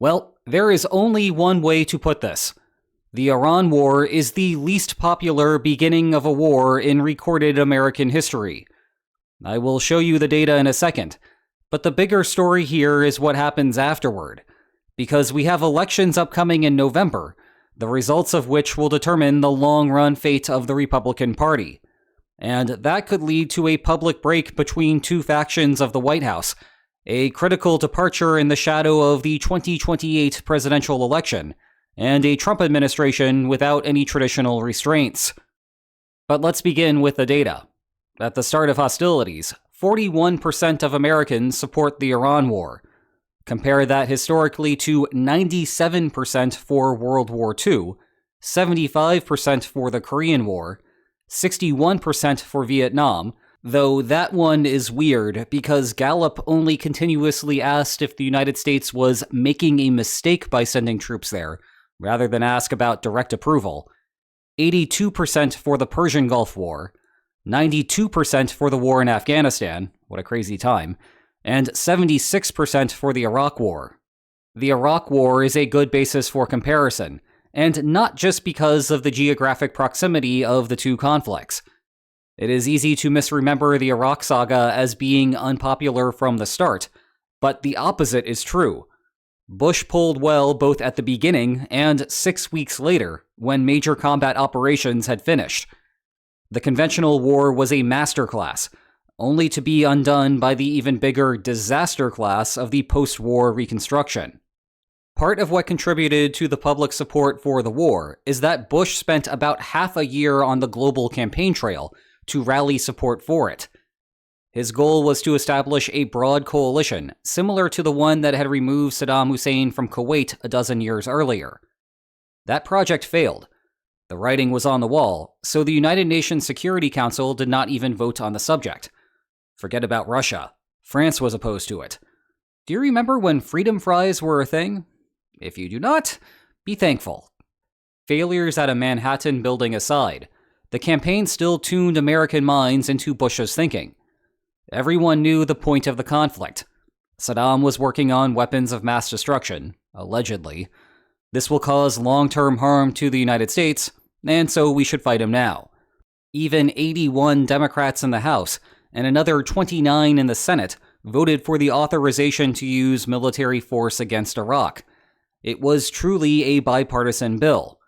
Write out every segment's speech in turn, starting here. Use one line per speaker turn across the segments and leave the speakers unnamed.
Well, there is only one way to put this. The Iran War is the least popular beginning of a war in recorded American history. I will show you the data in a second, but the bigger story here is what happens afterward, because we have elections upcoming in November, the results of which will determine the long-run fate of the Republican Party. And that could lead to a public break between two factions of the White House, a critical departure in the shadow of the 2028 presidential election, and a Trump administration without any traditional restraints. But let's begin with the data. At the start of hostilities, 41% of Americans support the Iran War. Compare that historically to 97% for World War II, 75% for the Korean War, 61% for Vietnam, though that one is weird because Gallup only continuously asked if the United States was making a mistake by sending troops there, rather than ask about direct approval. 82% for the Persian Gulf War, 92% for the war in Afghanistan, what a crazy time, and 76% for the Iraq War. The Iraq War is a good basis for comparison, and not just because of the geographic proximity of the two conflicts. It is easy to misremember the Iraq saga as being unpopular from the start, but the opposite is true. Bush pulled well both at the beginning and 6 weeks later, when major combat operations had finished. The conventional war was a masterclass, only to be undone by the even bigger disaster class of the post-war reconstruction. Part of what contributed to the public support for the war is that Bush spent about half a year on the global campaign trail to rally support for it. His goal was to establish a broad coalition, similar to the one that had removed Saddam Hussein from Kuwait a dozen years earlier. That project failed. The writing was on the wall, so the United Nations Security Council did not even vote on the subject. Forget about Russia. France was opposed to it. Do you remember when freedom fries were a thing? If you do not, be thankful. Failures at a Manhattan building aside, the campaign still tuned American minds into Bush's thinking. Everyone knew the point of the conflict. Saddam was working on weapons of mass destruction, allegedly. This will cause long-term harm to the United States, and so we should fight him now. Even 81 Democrats in the House and another 29 in the Senate voted for the authorization to use military force against Iraq. It was truly a bipartisan bill.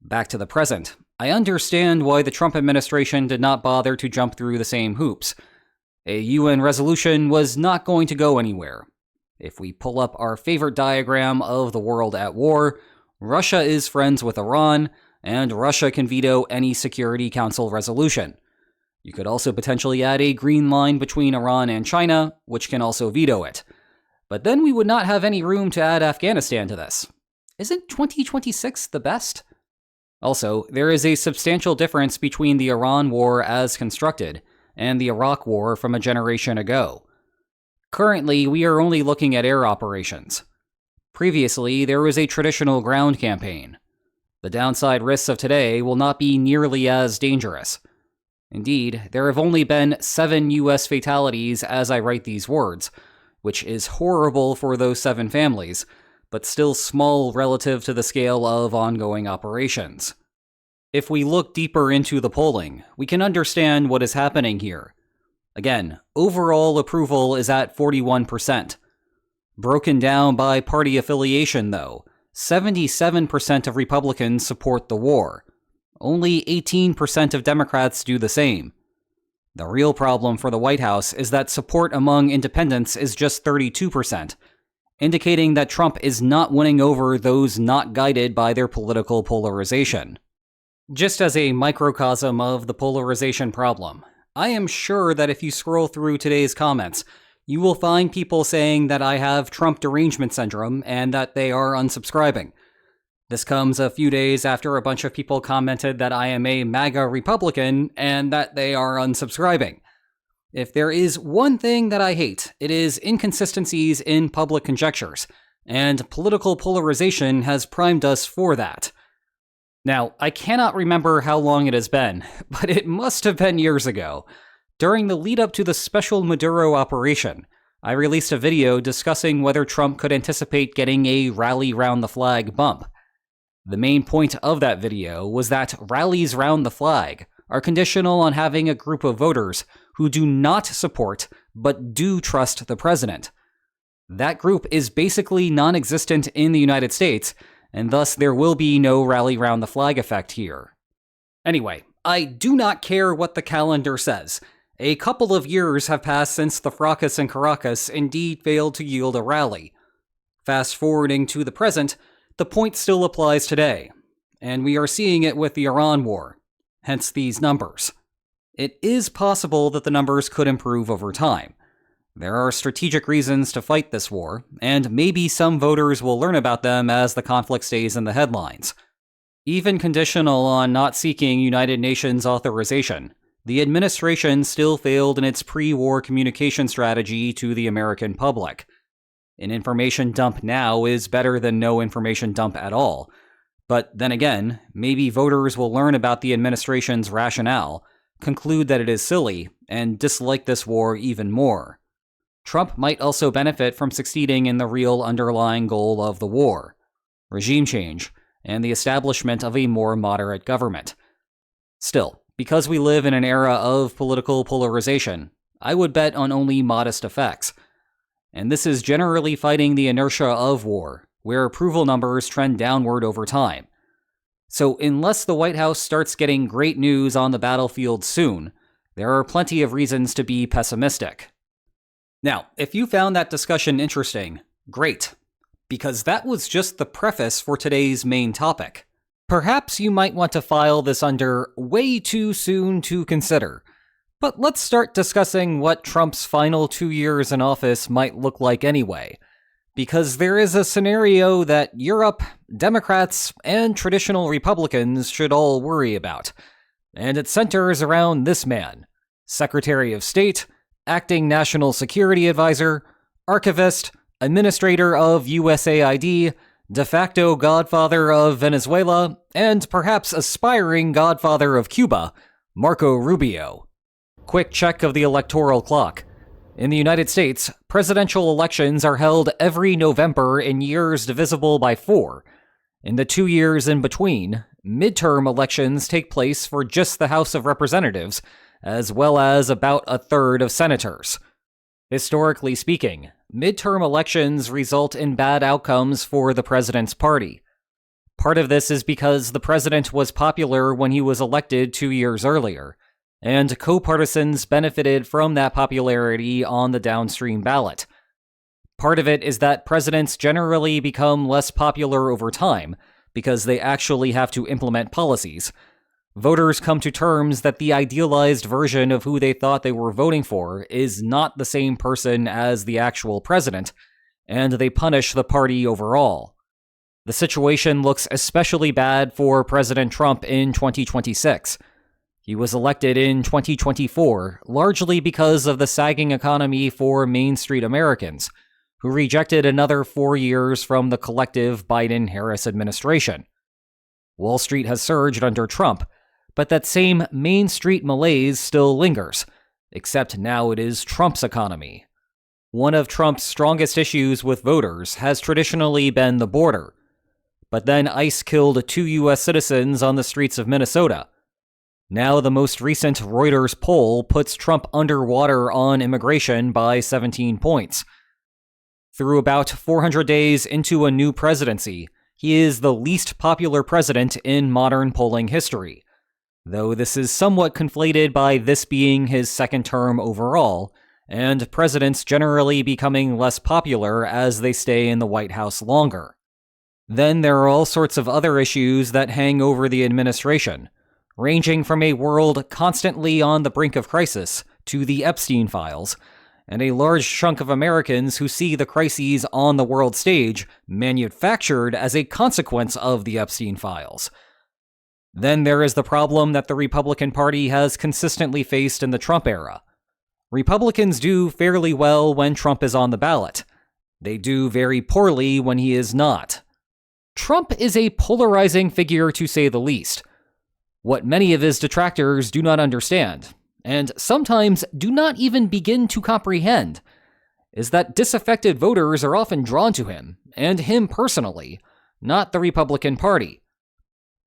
Back to the present, I understand why the Trump administration did not bother to jump through the same hoops. A UN resolution was not going to go anywhere. If we pull up our favorite diagram of the world at war, Russia is friends with Iran, and Russia can veto any Security Council resolution. You could also potentially add a green line between Iran and China, which can also veto it. But then we would not have any room to add Afghanistan to this. Isn't 2026 the best? Also, there is a substantial difference between the Iran war as constructed and the Iraq war from a generation ago. Currently, we are only looking at air operations. Previously, there was a traditional ground campaign. The downside risks of today will not be nearly as dangerous. Indeed, there have only been 7 US fatalities as I write these words, which is horrible for those 7 families, but still small relative to the scale of ongoing operations. If we look deeper into the polling, we can understand what is happening here. Again, overall approval is at 41%. Broken down by party affiliation, though, 77% of Republicans support the war. Only 18% of Democrats do the same. The real problem for the White House is that support among independents is just 32%, indicating that Trump is not winning over those not guided by their political polarization. Just as a microcosm of the polarization problem, I am sure that if you scroll through today's comments, you will find people saying that I have Trump derangement syndrome and that they are unsubscribing. This comes a few days after a bunch of people commented that I am a MAGA Republican and that they are unsubscribing. If there is one thing that I hate, it is inconsistencies in public conjectures, and political polarization has primed us for that. Now, I cannot remember how long it has been, but it must have been years ago. During the lead-up to the special Maduro operation, I released a video discussing whether Trump could anticipate getting a rally round the flag bump. The main point of that video was that rallies round the flag are conditional on having a group of voters who do not support but do trust the president. That group is basically non-existent in the United States, and thus there will be no rally round the flag effect here. Anyway, I do not care what the calendar says. A couple of years have passed since the fracas in Caracas indeed failed to yield a rally. Fast forwarding to the present, the point still applies today, and we are seeing it with the Iran war, hence these numbers. It is possible that the numbers could improve over time. There are strategic reasons to fight this war, and maybe some voters will learn about them as the conflict stays in the headlines. Even conditional on not seeking United Nations authorization, the administration still failed in its pre-war communication strategy to the American public. An information dump now is better than no information dump at all. But then again, maybe voters will learn about the administration's rationale, conclude that it is silly, and dislike this war even more. Trump might also benefit from succeeding in the real underlying goal of the war: regime change, and the establishment of a more moderate government. Still, because we live in an era of political polarization, I would bet on only modest effects. And this is generally fighting the inertia of war, where approval numbers trend downward over time. So unless the White House starts getting great news on the battlefield soon, there are plenty of reasons to be pessimistic. Now, if you found that discussion interesting, great, because that was just the preface for today's main topic. Perhaps you might want to file this under way too soon to consider. But let's start discussing what Trump's final 2 years in office might look like anyway, because there is a scenario that Europe, Democrats, and traditional Republicans should all worry about, and it centers around this man: Secretary of State, Acting National Security Advisor, Archivist, Administrator of USAID, de facto Godfather of Venezuela, and perhaps aspiring Godfather of Cuba, Marco Rubio. Quick check of the electoral clock. In the United States, presidential elections are held every November in years divisible by 4. In the 2 years in between, midterm elections take place for just the House of Representatives, as well as about a third of senators. Historically speaking, midterm elections result in bad outcomes for the president's party. Part of this is because the president was popular when he was elected 2 years earlier, and co-partisans benefited from that popularity on the downstream ballot. Part of it is that presidents generally become less popular over time because they actually have to implement policies. Voters come to terms that the idealized version of who they thought they were voting for is not the same person as the actual president, and they punish the party overall. The situation looks especially bad for President Trump in 2026. He was elected in 2024 largely because of the sagging economy for Main Street Americans, who rejected another 4 years from the collective Biden-Harris administration. Wall Street has surged under Trump, but that same Main Street malaise still lingers, except now it is Trump's economy. One of Trump's strongest issues with voters has traditionally been the border, but then ICE killed 2 U.S. citizens on the streets of Minnesota. Now the most recent Reuters poll puts Trump underwater on immigration by 17 points. Through about 400 days into a new presidency, he is the least popular president in modern polling history, though this is somewhat conflated by this being his second term overall, and presidents generally becoming less popular as they stay in the White House longer. Then there are all sorts of other issues that hang over the administration, ranging from a world constantly on the brink of crisis to the Epstein files, and a large chunk of Americans who see the crises on the world stage manufactured as a consequence of the Epstein files. Then there is the problem that the Republican Party has consistently faced in the Trump era. Republicans do fairly well when Trump is on the ballot. They do very poorly when he is not. Trump is a polarizing figure to say the least. What many of his detractors do not understand, and sometimes do not even begin to comprehend, is that disaffected voters are often drawn to him, and him personally, not the Republican Party.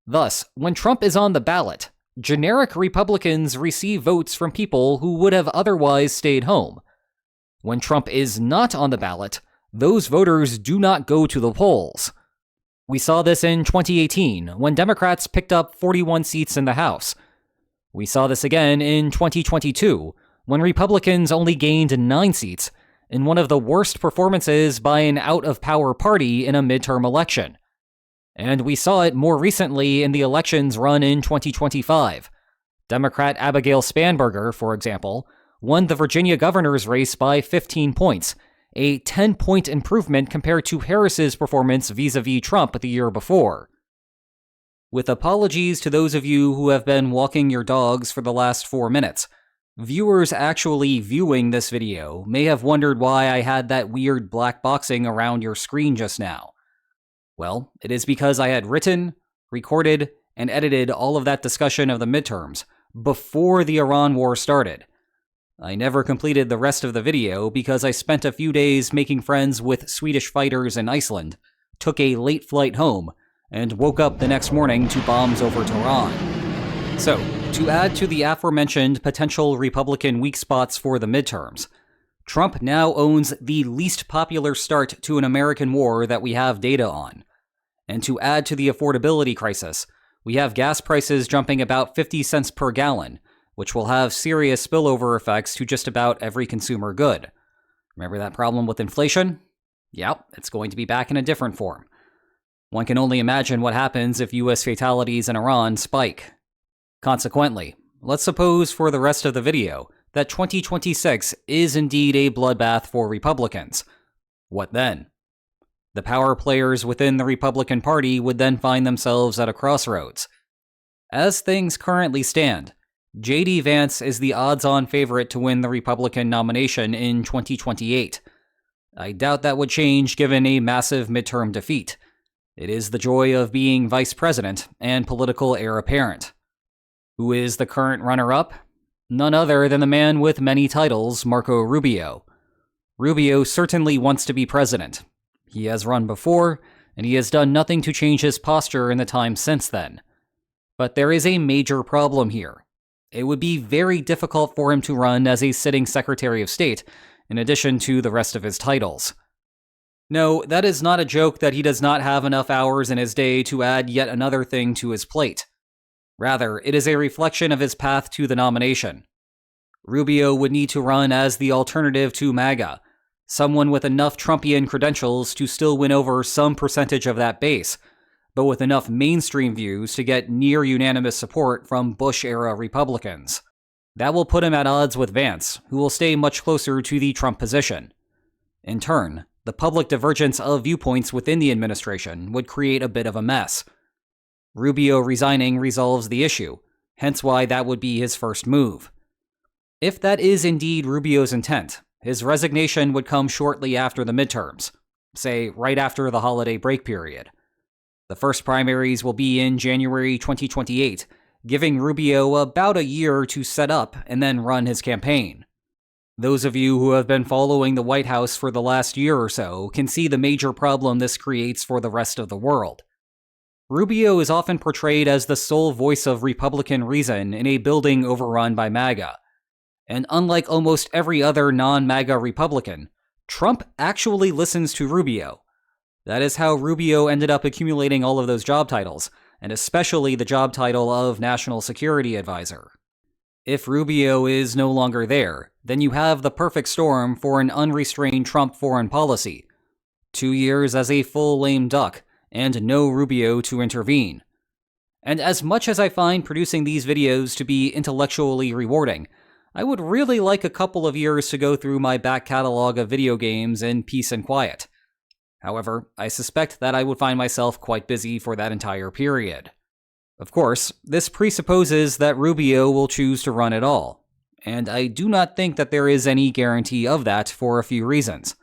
Thus, when Trump is on the ballot, generic Republicans receive votes from people who would have otherwise stayed home. When Trump is not on the ballot, those voters do not go to the polls. We saw this in 2018, when Democrats picked up 41 seats in the House. We saw this again in 2022, when Republicans only gained 9 seats, in one of the worst performances by an out-of-power party in a midterm election. And we saw it more recently in the elections run in 2025. Democrat Abigail Spanberger, for example, won the Virginia governor's race by 15 points, a 10-point improvement compared to Harris's performance vis-a-vis Trump the year before. With apologies to those of you who have been walking your dogs for the last 4 minutes, viewers actually viewing this video may have wondered why I had that weird black boxing around your screen just now. Well, it is because I had written, recorded, and edited all of that discussion of the midterms before the Iran war started. I never completed the rest of the video because I spent a few days making friends with Swedish fighters in Iceland, took a late flight home, and woke up the next morning to bombs over Tehran. So, to add to the aforementioned potential Republican weak spots for the midterms, Trump now owns the least popular start to an American war that we have data on. And to add to the affordability crisis, we have gas prices jumping about 50 cents per gallon, which will have serious spillover effects to just about every consumer good. Remember that problem with inflation? Yep, it's going to be back in a different form. One can only imagine what happens if US fatalities in Iran spike. Consequently, let's suppose for the rest of the video that 2026 is indeed a bloodbath for Republicans. What then? The power players within the Republican Party would then find themselves at a crossroads. As things currently stand, J.D. Vance is the odds-on favorite to win the Republican nomination in 2028. I doubt that would change given a massive midterm defeat. It is the joy of being vice president and political heir apparent. Who is the current runner-up? None other than the man with many titles, Marco Rubio. Rubio certainly wants to be president. He has run before, and he has done nothing to change his posture in the time since then. But there is a major problem here. It would be very difficult for him to run as a sitting Secretary of State, in addition to the rest of his titles. No, that is not a joke that he does not have enough hours in his day to add yet another thing to his plate. Rather, it is a reflection of his path to the nomination. Rubio would need to run as the alternative to MAGA, someone with enough Trumpian credentials to still win over some percentage of that base, but with enough mainstream views to get near unanimous support from Bush-era Republicans. That will put him at odds with Vance, who will stay much closer to the Trump position. In turn, the public divergence of viewpoints within the administration would create a bit of a mess. Rubio resigning resolves the issue, hence why that would be his first move. If that is indeed Rubio's intent, his resignation would come shortly after the midterms, say right after the holiday break period. The first primaries will be in January 2028, giving Rubio about a year to set up and then run his campaign. Those of you who have been following the White House for the last year or so can see the major problem this creates for the rest of the world. Rubio is often portrayed as the sole voice of Republican reason in a building overrun by MAGA. And unlike almost every other non-MAGA Republican, Trump actually listens to Rubio. That is how Rubio ended up accumulating all of those job titles, and especially the job title of National Security Advisor. If Rubio is no longer there, then you have the perfect storm for an unrestrained Trump foreign policy. 2 years as a full lame duck, and no Rubio to intervene. And as much as I find producing these videos to be intellectually rewarding, I would really like a couple of years to go through my back catalog of video games in peace and quiet. However, I suspect that I would find myself quite busy for that entire period. Of course, this presupposes that Rubio will choose to run at all, and I do not think that there is any guarantee of that for a few reasons.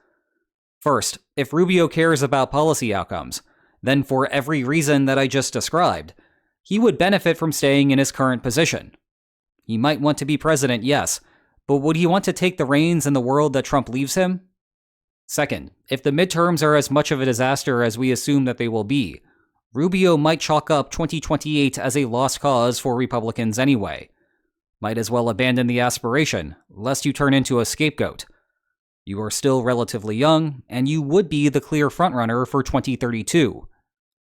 First, if Rubio cares about policy outcomes, then for every reason that I just described, he would benefit from staying in his current position. He might want to be president, yes, but would he want to take the reins in the world that Trump leaves him? Second, if the midterms are as much of a disaster as we assume that they will be, Rubio might chalk up 2028 as a lost cause for Republicans anyway. Might as well abandon the aspiration, lest you turn into a scapegoat. You are still relatively young, and you would be the clear frontrunner for 2032.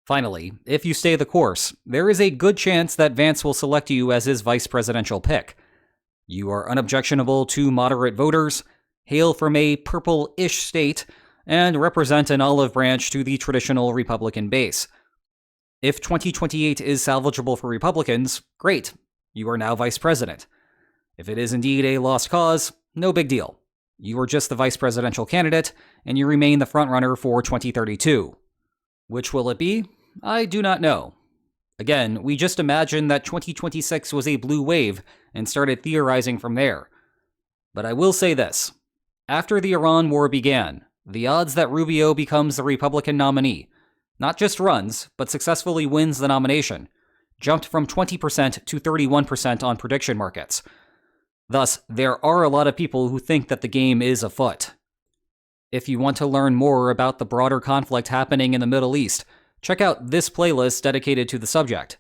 Finally, if you stay the course, there is a good chance that Vance will select you as his vice presidential pick. You are unobjectionable to moderate voters, hail from a purple-ish state, and represent an olive branch to the traditional Republican base. If 2028 is salvageable for Republicans, great. You are now vice president. If it is indeed a lost cause, no big deal. You are just the vice presidential candidate, and you remain the frontrunner for 2032. Which will it be? I do not know. Again, we just imagined that 2026 was a blue wave and started theorizing from there. But I will say this. After the Iran war began, the odds that Rubio becomes the Republican nominee, not just runs, but successfully wins the nomination, jumped from 20% to 31% on prediction markets. Thus, there are a lot of people who think that the game is afoot. If you want to learn more about the broader conflict happening in the Middle East, check out this playlist dedicated to the subject.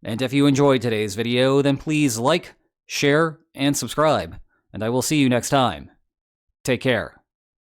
And if you enjoyed today's video, then please like, share, and subscribe, and I will see you next time. Take care.